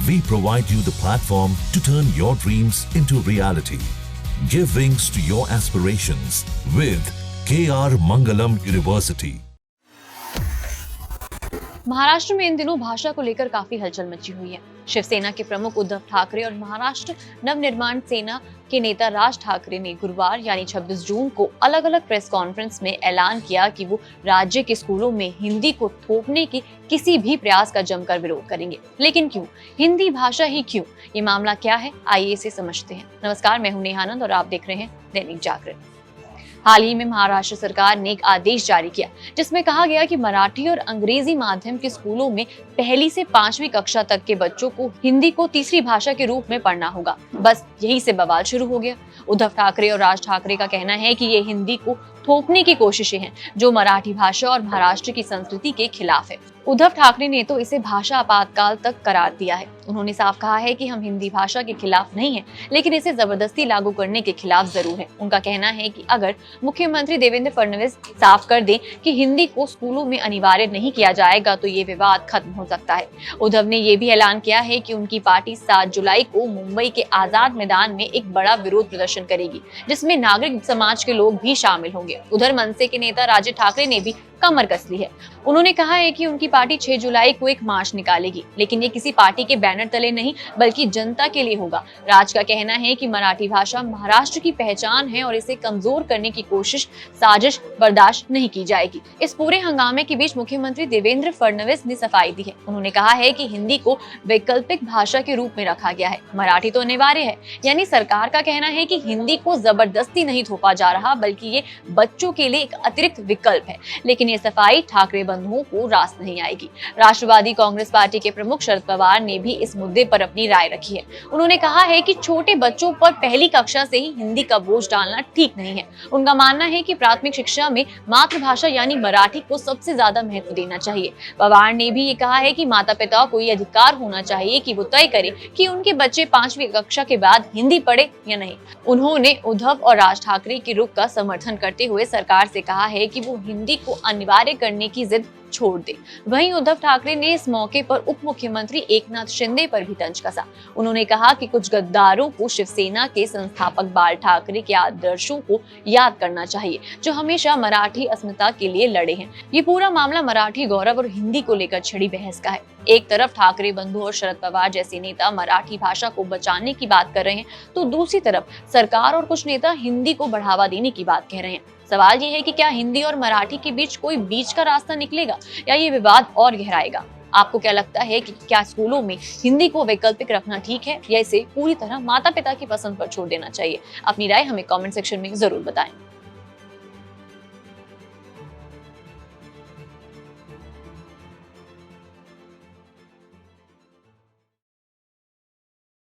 We provide you the platform to turn your dreams into reality. Give wings to your aspirations with KR Mangalam University. Maharashtra में इन दिनों भाषा को लेकर काफी हलचल मची हुई है। शिवसेना के प्रमुख उद्धव ठाकरे और महाराष्ट्र नवनिर्माण सेना के नेता राज ठाकरे ने गुरुवार यानी 26 जून को अलग अलग प्रेस कॉन्फ्रेंस में ऐलान किया कि वो राज्य के स्कूलों में हिंदी को थोपने के किसी भी प्रयास का जमकर विरोध करेंगे। लेकिन क्यों? हिंदी भाषा ही क्यों? ये मामला क्या है, आइए इसे समझते हैं। नमस्कार, मैं हूं नेहा आनंद और आप देख रहे हैं दैनिक जागरण। हाल ही में महाराष्ट्र सरकार ने एक आदेश जारी किया जिसमें कहा गया कि मराठी और अंग्रेजी माध्यम के स्कूलों में पहली से 5वीं कक्षा तक के बच्चों को हिंदी को तीसरी भाषा के रूप में पढ़ना होगा। बस यही से बवाल शुरू हो गया। उद्धव ठाकरे और राज ठाकरे का कहना है कि ये हिंदी को थोपने की कोशिशें हैं जो मराठी भाषा और महाराष्ट्र की संस्कृति के खिलाफ है। उद्धव ठाकरे ने तो इसे भाषा आपातकाल तक करार दिया है। उन्होंने साफ कहा है कि हम हिंदी भाषा के खिलाफ नहीं हैं, लेकिन इसे जबरदस्ती लागू करने के खिलाफ जरूर हैं। उनका कहना है कि अगर मुख्यमंत्री देवेंद्र फडणवीस साफ कर दें कि हिंदी को स्कूलों में अनिवार्य नहीं किया जाएगा तो ये विवाद खत्म हो सकता है। उद्धव ने ये भी ऐलान किया है कि उनकी पार्टी 7 जुलाई को मुंबई के आजाद मैदान में एक बड़ा विरोध प्रदर्शन करेगी, जिसमें नागरिक समाज के लोग भी शामिल होंगे। उधर मनसे के नेता राज ठाकरे ने भी कमर कस ली है। उन्होंने कहा है कि उनकी पार्टी 6 जुलाई को एक मार्च निकालेगी, लेकिन ये किसी पार्टी के बैनर तले नहीं बल्कि जनता के लिए होगा। राज का कहना है कि मराठी भाषा महाराष्ट्र की पहचान है और इसे कमजोर करने की कोशिश, साजिश बर्दाश्त नहीं की जाएगी। इस पूरे हंगामे के बीच मुख्यमंत्री देवेंद्र फडणवीस ने सफाई दी है। उन्होंने कहा है कि हिंदी को वैकल्पिक भाषा के रूप में रखा गया है, मराठी तो अनिवार्य है। यानी सरकार का कहना है कि हिंदी को जबरदस्ती नहीं थोपा जा रहा बल्कि ये बच्चों के लिए एक अतिरिक्त विकल्प है। लेकिन ये सफाई ठाकरे बंधुओं को रास नहीं आएगी। राष्ट्रवादी कांग्रेस पार्टी के प्रमुख शरद पवार ने भी इस मुद्दे पर अपनी राय रखी है। उन्होंने कहा है कि छोटे बच्चों पर पहली कक्षा से ही हिंदी का बोझ डालना ठीक नहीं है। उनका मानना है कि प्राथमिक शिक्षा में मातृभाषा यानी मराठी को सबसे ज्यादा महत्व देना चाहिए। पवार ने भी ये कहा है कि माता पिता को ये अधिकार होना चाहिए कि वो तय करें कि उनके बच्चे 5वीं कक्षा के बाद हिंदी पढ़े या नहीं। उन्होंने उद्धव और राज ठाकरे के रुख का समर्थन करते हुए सरकार से कहा है कि वो हिंदी को अनिवार्य करने की जिद छोड़ दे। वहीं उद्धव ठाकरे ने इस मौके पर उप मुख्यमंत्री एकनाथ शिंदे पर भी तंज कसा। उन्होंने कहा कि कुछ गद्दारों को शिवसेना के संस्थापक बाल ठाकरे के आदर्शों को याद करना चाहिए, जो हमेशा मराठी अस्मिता के लिए लड़े हैं। ये पूरा मामला मराठी गौरव और हिंदी को लेकर छिड़ी बहस का है। एक तरफ ठाकरे बंधु और शरद पवार जैसे नेता मराठी भाषा को बचाने की बात कर रहे हैं, तो दूसरी तरफ सरकार और कुछ नेता हिंदी को बढ़ावा देने की बात कह रहे हैं। सवाल ये है कि क्या हिंदी और मराठी के बीच कोई बीच का रास्ता निकलेगा या ये विवाद और गहराएगा? आपको क्या लगता है कि क्या स्कूलों में हिंदी को वैकल्पिक रखना ठीक है या इसे पूरी तरह माता पिता की पसंद पर छोड़ देना चाहिए? अपनी राय हमें कमेंट सेक्शन में जरूर बताएं।